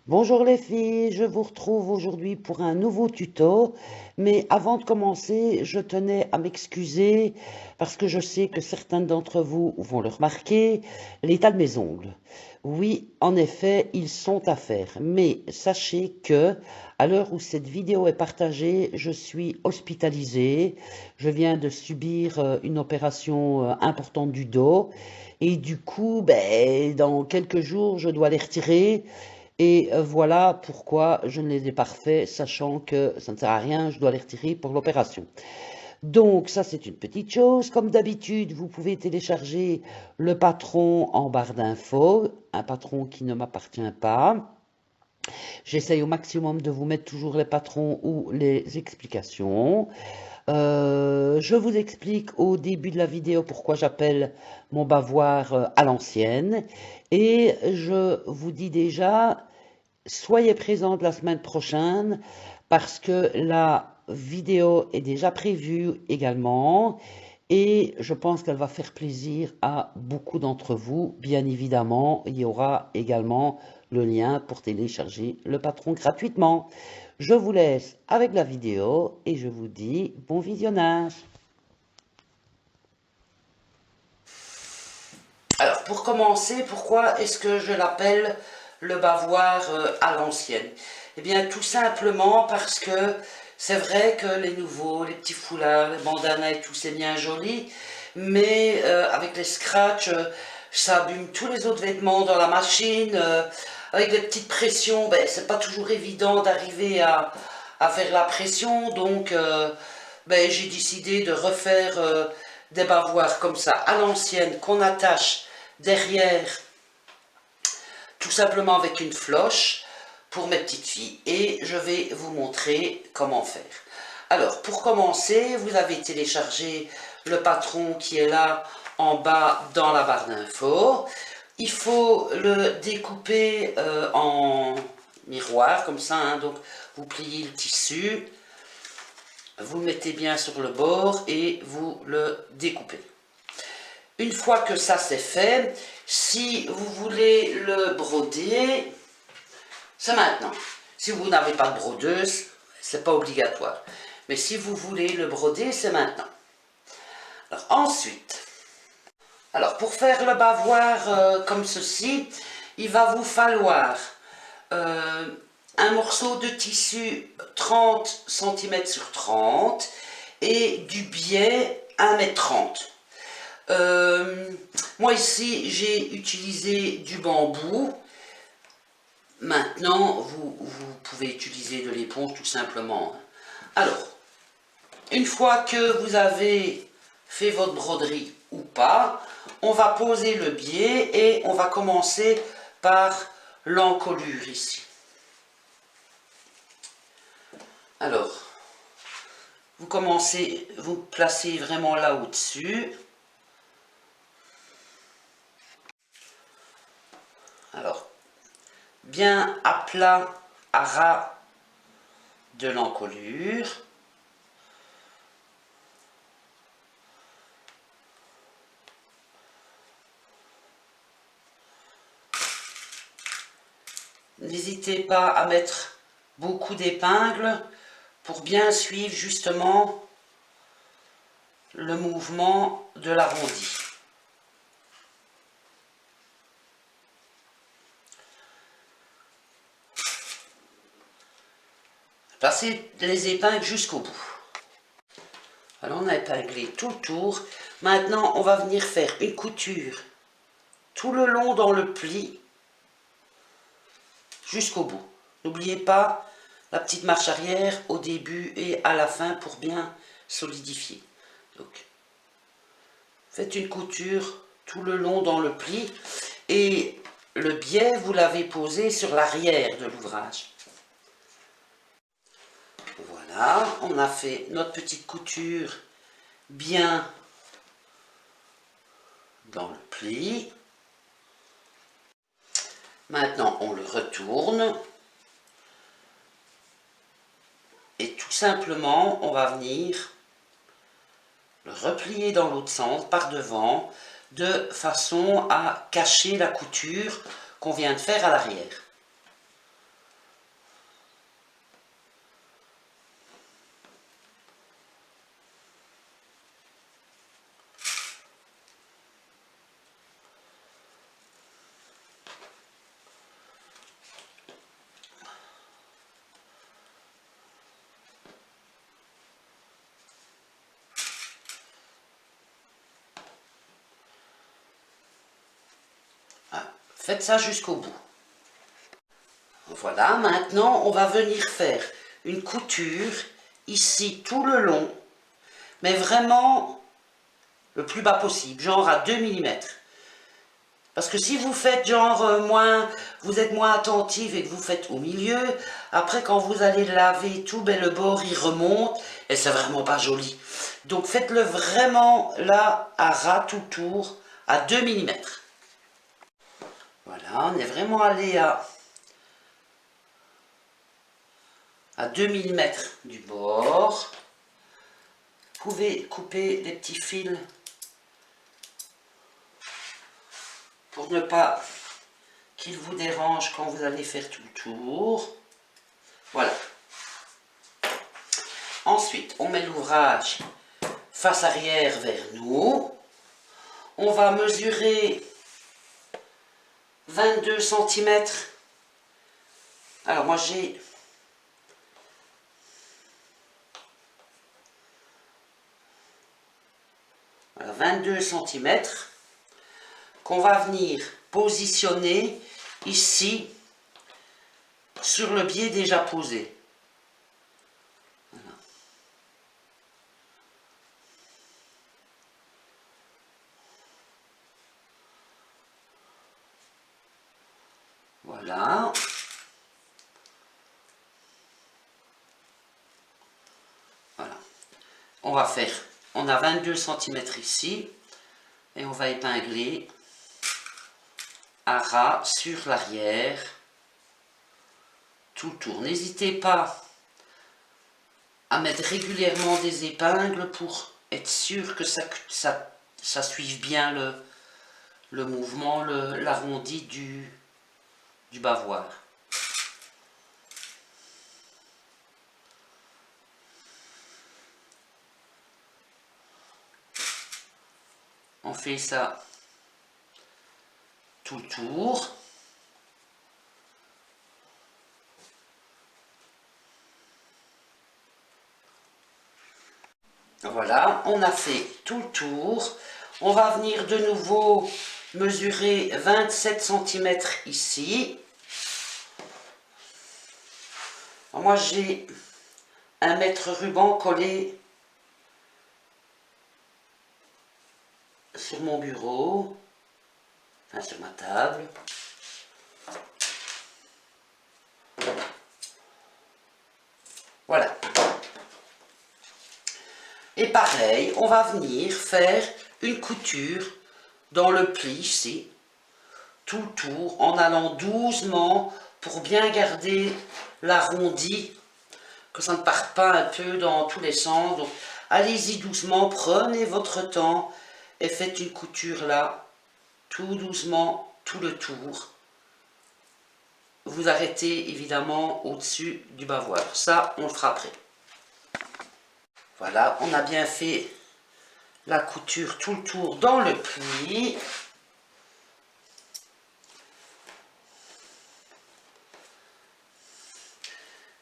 Bonjour les filles, je vous retrouve aujourd'hui pour un nouveau tuto, mais avant de commencer, je tenais à m'excuser parce que je sais que certains d'entre vous vont le remarquer, l'état de mes ongles. Oui, en effet, ils sont à faire, mais sachez que à l'heure où cette vidéo est partagée, je suis hospitalisée, je viens de subir une opération importante du dos et du coup, dans quelques jours, je dois les retirer. Et voilà pourquoi je ne les ai pas refaits, sachant que ça ne sert à rien, je dois les retirer pour l'opération. Donc ça c'est une petite chose. Comme d'habitude, vous pouvez télécharger le patron en barre d'infos, un patron qui ne m'appartient pas. J'essaye au maximum de vous mettre toujours les patrons ou les explications. Je vous explique au début de la vidéo pourquoi j'appelle mon bavoir à l'ancienne. Et je vous dis déjà, soyez présents la semaine prochaine parce que la vidéo est déjà prévue également et je pense qu'elle va faire plaisir à beaucoup d'entre vous. Bien évidemment, il y aura également le lien pour télécharger le patron gratuitement. Je vous laisse avec la vidéo et je vous dis bon visionnage. Alors, pour commencer, pourquoi est-ce que je l'appelle le bavoir à l'ancienne? Eh bien, tout simplement parce que c'est vrai que les nouveaux, les petits foulards, les bandanas et tout, c'est bien joli, mais avec les scratchs, ça abîme tous les autres vêtements dans la machine. Avec les petites pressions, c'est pas toujours évident d'arriver à faire la pression, donc j'ai décidé de refaire des bavoirs comme ça à l'ancienne qu'on attache derrière, tout simplement avec une floche pour mes petites filles. Et je vais vous montrer comment faire. Alors, pour commencer, vous avez téléchargé le patron qui est là en bas dans la barre d'infos. Il faut le découper en miroir, comme ça. Hein. Donc, vous pliez le tissu, vous le mettez bien sur le bord et vous le découpez. Une fois que ça c'est fait, si vous voulez le broder, c'est maintenant. Si vous n'avez pas de brodeuse, c'est pas obligatoire. Mais si vous voulez le broder, c'est maintenant. Alors ensuite, pour faire le bavoir comme ceci, il va vous falloir un morceau de tissu 30 cm sur 30 et du biais 1,30 m. Moi ici j'ai utilisé du bambou. Maintenant vous pouvez utiliser de l'éponge tout simplement. Alors, une fois que vous avez fait votre broderie ou pas, on va poser le biais et on va commencer par l'encolure ici. Alors, vous commencez, vous placez vraiment là au-dessus. Alors, bien à plat, à ras de l'encolure. N'hésitez pas à mettre beaucoup d'épingles pour bien suivre justement le mouvement de l'arrondi. Placez les épingles jusqu'au bout. Alors on a épinglé tout le tour. Maintenant on va venir faire une couture tout le long dans le pli jusqu'au bout. N'oubliez pas la petite marche arrière au début et à la fin pour bien solidifier. Donc, faites une couture tout le long dans le pli et le biais vous l'avez posé sur l'arrière de l'ouvrage. Voilà, on a fait notre petite couture bien dans le pli. Maintenant on le retourne et tout simplement on va venir le replier dans l'autre sens par devant de façon à cacher la couture qu'on vient de faire à l'arrière. Faites ça jusqu'au bout. Voilà, maintenant on va venir faire une couture ici tout le long, mais vraiment le plus bas possible, genre à 2 mm. Parce que si vous faites genre vous êtes moins attentive et que vous faites au milieu, après quand vous allez laver tout, ben, le bord il remonte et c'est vraiment pas joli. Donc faites-le vraiment là à ras tout tour à 2 mm. Voilà, on est vraiment allé à 2 mm du bord. Vous pouvez couper des petits fils pour ne pas qu'il vous dérange quand vous allez faire tout le tour. Voilà. Ensuite, on met l'ouvrage face arrière vers nous. On va mesurer 22 cm. Alors moi j'ai 22 cm qu'on va venir positionner ici sur le biais déjà posé. Voilà. Voilà. On va faire, on a 22 cm ici, et on va épingler à ras sur l'arrière, tout le tour. N'hésitez pas à mettre régulièrement des épingles pour être sûr que ça suive bien le mouvement, l'arrondi du bavoir. On fait ça tout le tour. Voilà, on a fait tout le tour. On va venir de nouveau mesurer 27 cm ici. Alors moi j'ai un mètre ruban collé sur mon bureau, enfin sur ma table. Voilà. Et pareil, on va venir faire une couture dans le pli ici, tout le tour, en allant doucement pour bien garder l'arrondi, que ça ne parte pas un peu dans tous les sens. Donc allez-y doucement, prenez votre temps et faites une couture là, tout doucement, tout le tour. Vous arrêtez évidemment au-dessus du bavoir. Ça, on le fera après. Voilà, on a bien fait la couture tout le tour dans le pli.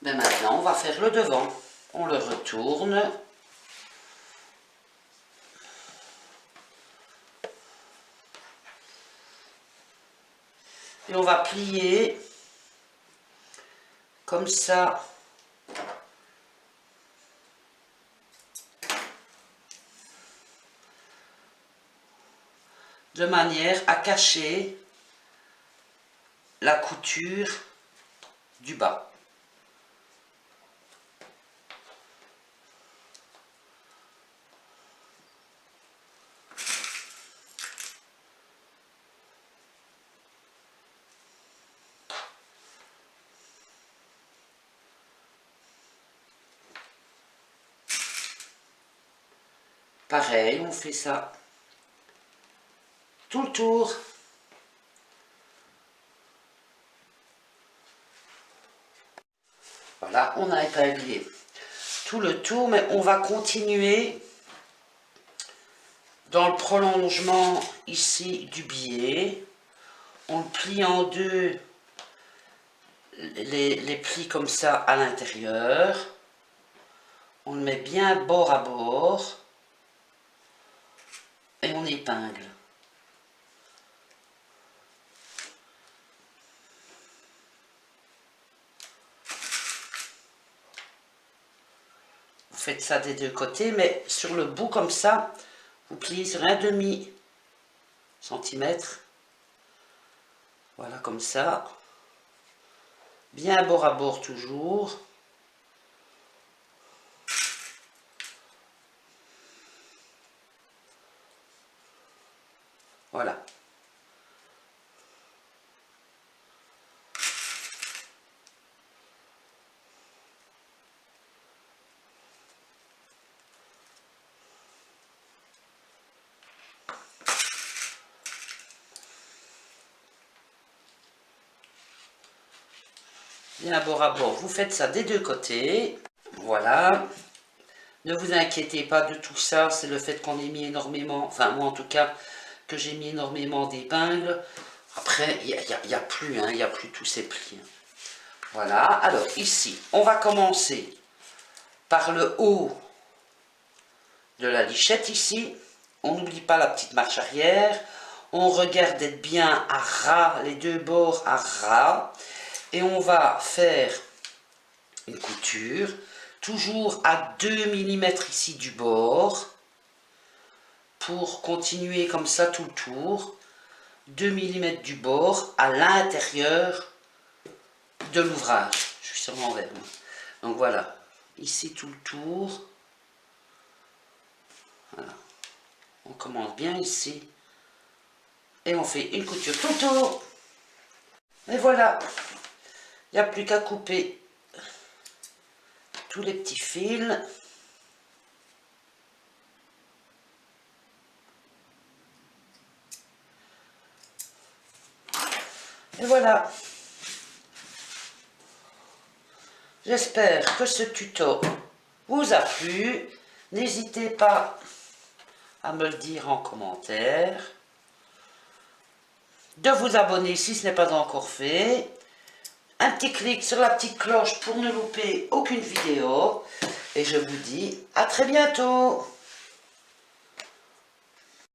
Mais maintenant, on va faire le devant. On le retourne. Et on va plier comme ça. De manière à cacher la couture du bas. Pareil, on fait ça tout le tour. Voilà, on a épinglé tout le tour, mais on va continuer dans le prolongement ici du biais. On le plie en deux, les plis comme ça à l'intérieur. On le met bien bord à bord et on épingle. faites ça des deux côtés, mais sur le bout comme ça, vous pliez sur un demi-centimètre. Voilà, comme ça. Bien bord à bord toujours. Voilà. Bien bord à bord, vous faites ça des deux côtés. Voilà. Ne vous inquiétez pas de tout ça, c'est le fait qu'on ait mis énormément, enfin moi en tout cas, que j'ai mis énormément d'épingles. Après, il n'y a plus, hein, il n'y a plus tous ces plis. Voilà, alors ici, on va commencer par le haut de la lichette ici. On n'oublie pas la petite marche arrière. On regarde d'être bien à ras, les deux bords à ras. Et on va faire une couture, toujours à 2 mm ici du bord, pour continuer comme ça tout le tour. 2 mm du bord à l'intérieur de l'ouvrage. Je suis sur l'envers. Donc voilà, ici tout le tour. Voilà. On commence bien ici. Et on fait une couture tout autour. Et voilà. Il n'y a plus qu'à couper tous les petits fils. Et voilà. J'espère que ce tuto vous a plu. N'hésitez pas à me le dire en commentaire. De vous abonner si ce n'est pas encore fait. Un petit clic sur la petite cloche pour ne louper aucune vidéo. Et je vous dis à très bientôt.